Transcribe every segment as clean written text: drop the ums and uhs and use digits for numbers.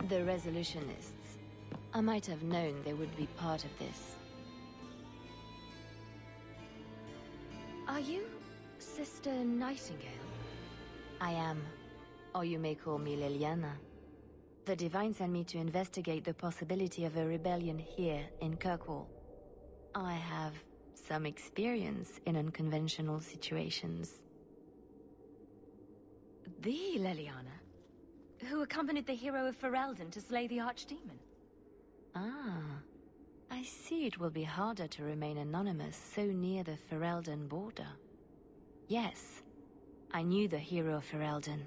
The resolutionists. I might have known they would be part of this. Are you Sister Nightingale? I am. Or you may call me Liliana. The Divine sent me to investigate the possibility of a rebellion here in Kirkwall. I have some experience in unconventional situations. The Liliana, who accompanied the hero of Ferelden to slay the Archdemon. Ah, I see it will be harder to remain anonymous so near the Ferelden border. Yes, I knew the hero of Ferelden.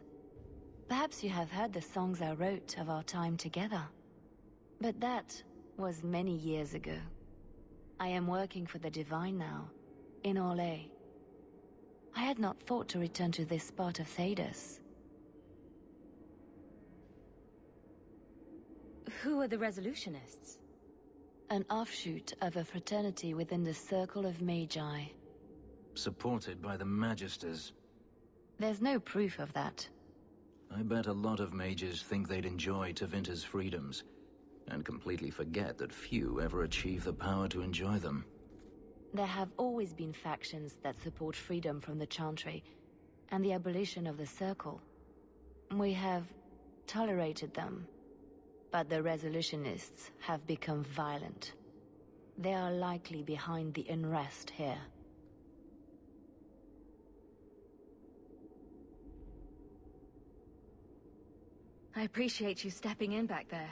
Perhaps you have heard the songs I wrote of our time together. But that was many years ago. I am working for the Divine now, in Orlais. I had not thought to return to this part of Thedas. Who are the resolutionists? An offshoot of a fraternity within the Circle of Magi. Supported by the Magisters. There's no proof of that. I bet a lot of mages think they'd enjoy Tevinter's freedoms, and completely forget that few ever achieve the power to enjoy them. There have always been factions that support freedom from the Chantry, and the abolition of the Circle. We have tolerated them, but the resolutionists have become violent. They are likely behind the unrest here. I appreciate you stepping in back there.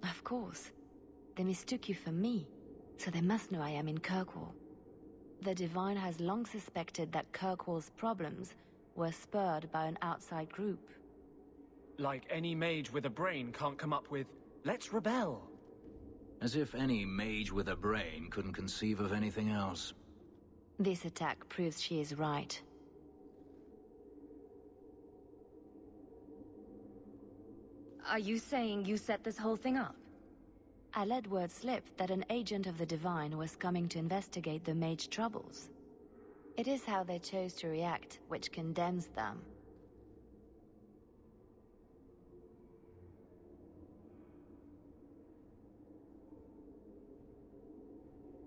Of course. They mistook you for me, so they must know I am in Kirkwall. The Divine has long suspected that Kirkwall's problems were spurred by an outside group. Like any mage with a brain can't come up with, "Let's rebel." As if any mage with a brain couldn't conceive of anything else. This attack proves she is right. Are you saying you set this whole thing up? I let word slip that an agent of the Divine was coming to investigate the mage troubles. It is how they chose to react which condemns them.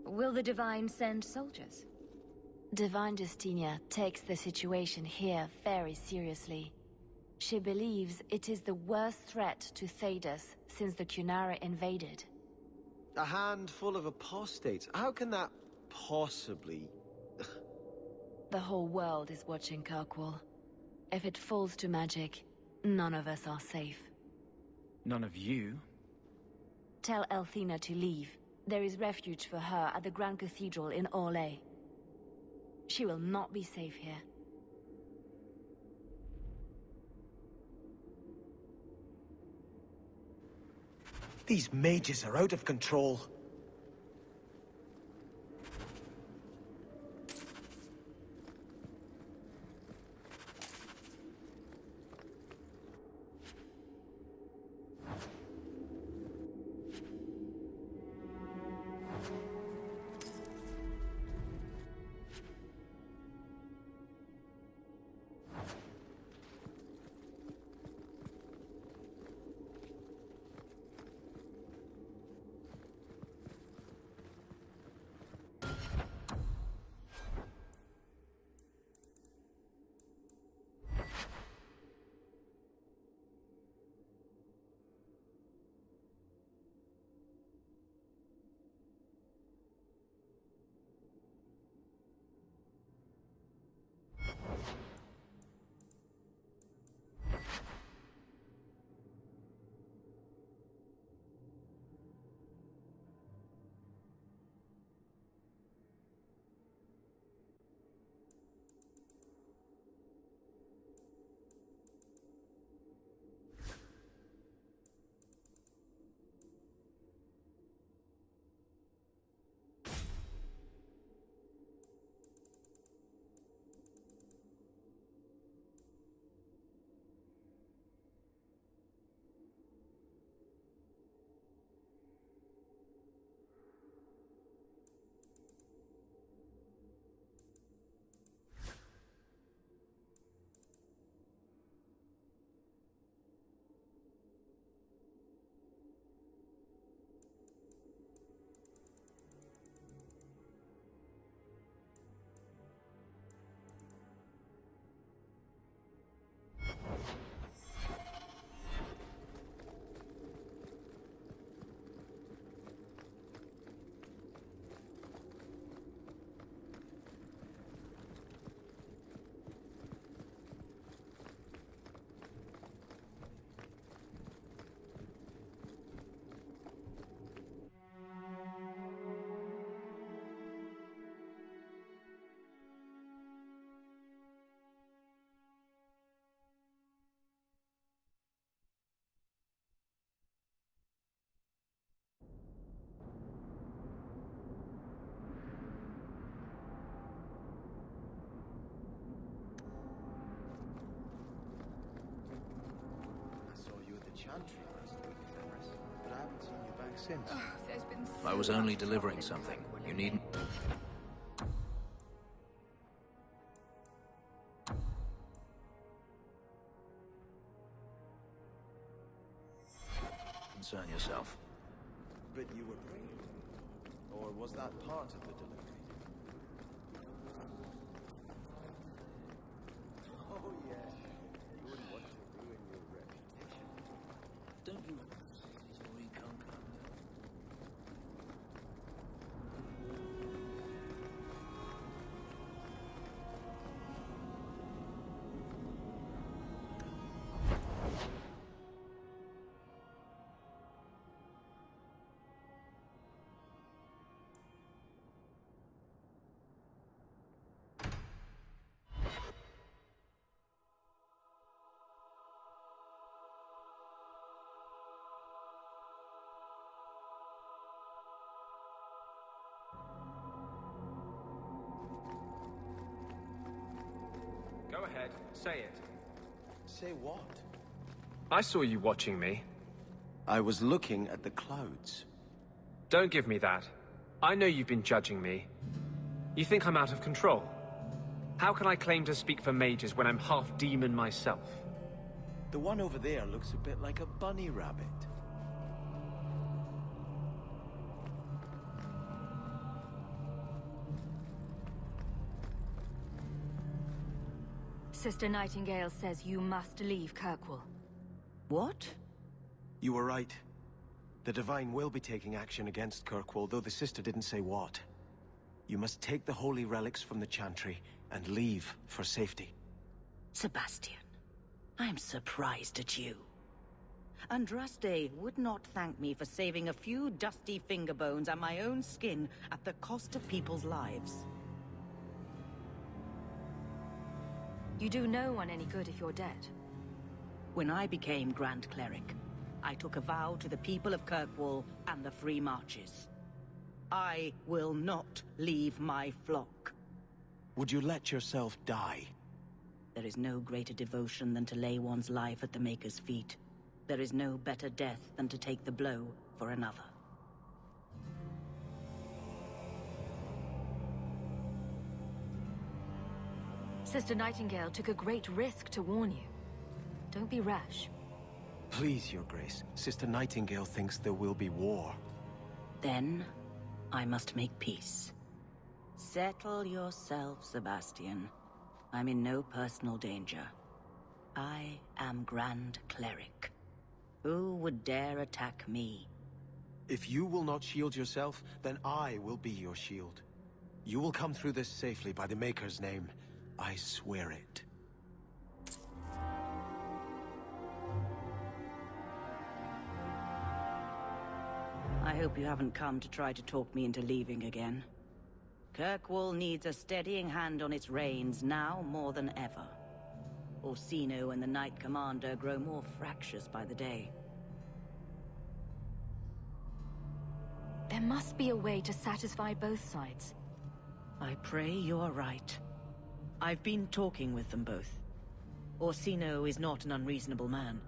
Will the Divine send soldiers? Divine Justinia takes the situation here very seriously. She believes it is the worst threat to Thedas since the Cunara invaded. A handful of apostates? How can that possibly... The whole world is watching Kirkwall. If it falls to magic, none of us are safe. None of you? Tell Elthina to leave. There is refuge for her at the Grand Cathedral in Orlais. She will not be safe here. These mages are out of control. chantry must be famous, but I haven't seen you back since. There's been I was only delivering something. You needn't... concern yourself. But you were praying. Or was that part of the delivery? Oh, yeah. You wouldn't want to ruin your reputation. Don't you... we can't come. Go ahead, say it. Say what? I saw you watching me. I was looking at the clouds. Don't give me that. I know you've been judging me. You think I'm out of control? How can I claim to speak for mages when I'm half demon myself? The one over there looks a bit like a bunny rabbit. Sister Nightingale says you must leave Kirkwall. What? You were right. The Divine will be taking action against Kirkwall, though the sister didn't say what. You must take the holy relics from the chantry and leave for safety. Sebastian, I'm surprised at you. Andraste would not thank me for saving a few dusty finger bones and my own skin at the cost of people's lives. You do no one any good if you're dead. When I became Grand Cleric, I took a vow to the people of Kirkwall and the Free Marches. I will not leave my flock. Would you let yourself die? There is no greater devotion than to lay one's life at the Maker's feet. There is no better death than to take the blow for another. Sister Nightingale took a great risk to warn you. Don't be rash. Please, Your Grace. Sister Nightingale thinks there will be war. Then, I must make peace. Settle yourself, Sebastian. I'm in no personal danger. I am Grand Cleric. Who would dare attack me? If you will not shield yourself, then I will be your shield. You will come through this safely by the Maker's name. I swear it. I hope you haven't come to try to talk me into leaving again. Kirkwall needs a steadying hand on its reins now more than ever. Orsino and the Knight Commander grow more fractious by the day. There must be a way to satisfy both sides. I pray you are right. I've been talking with them both. Orsino is not an unreasonable man.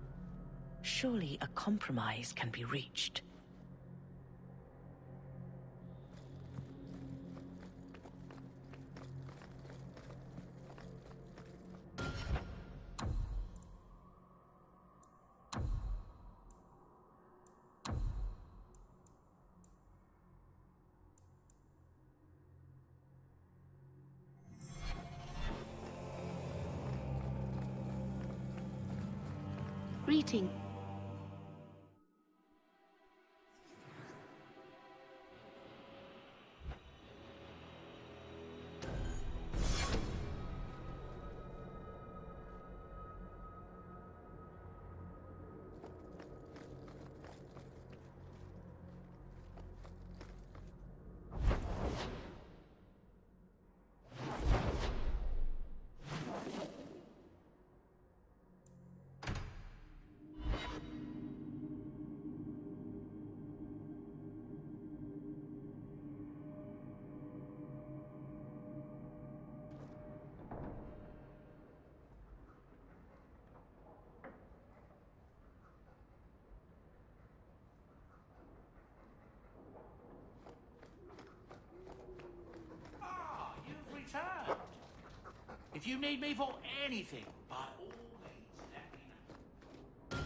Surely a compromise can be reached. Greeting. If you need me for anything, by all means, let me know.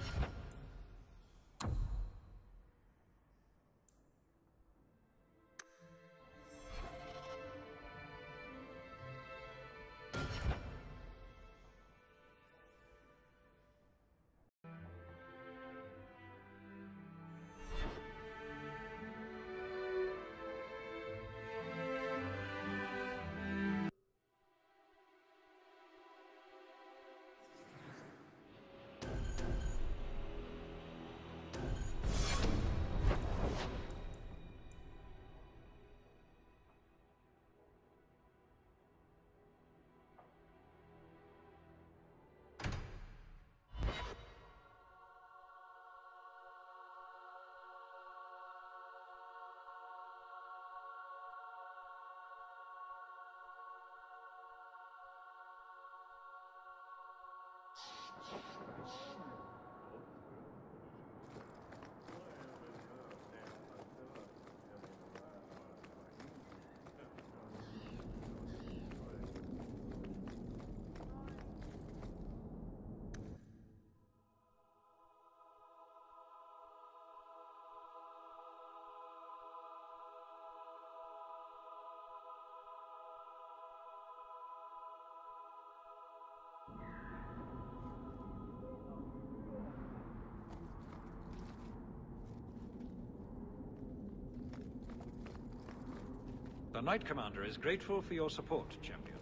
The Knight Commander is grateful for your support, Champion.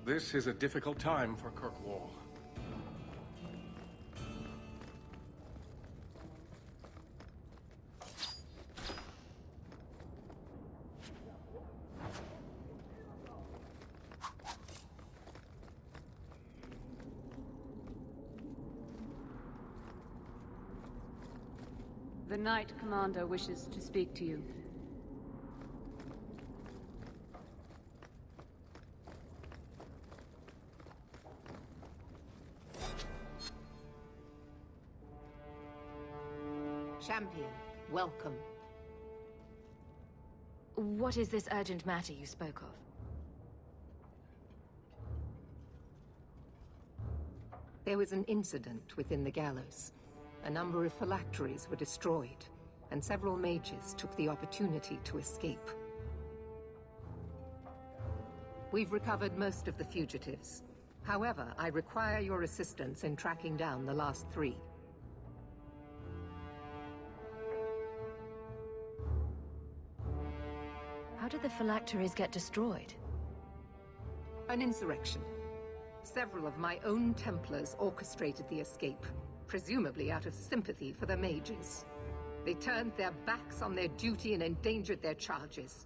This is a difficult time for Kirkwall. The Knight Commander wishes to speak to you. Champion, welcome. What is this urgent matter you spoke of? There was an incident within the gallows. A number of phylacteries were destroyed, and several mages took the opportunity to escape. We've recovered most of the fugitives. However, I require your assistance in tracking down the last 3. How did the phylacteries get destroyed? An insurrection. Several of my own Templars orchestrated the escape, presumably out of sympathy for the mages. They turned their backs on their duty and endangered their charges.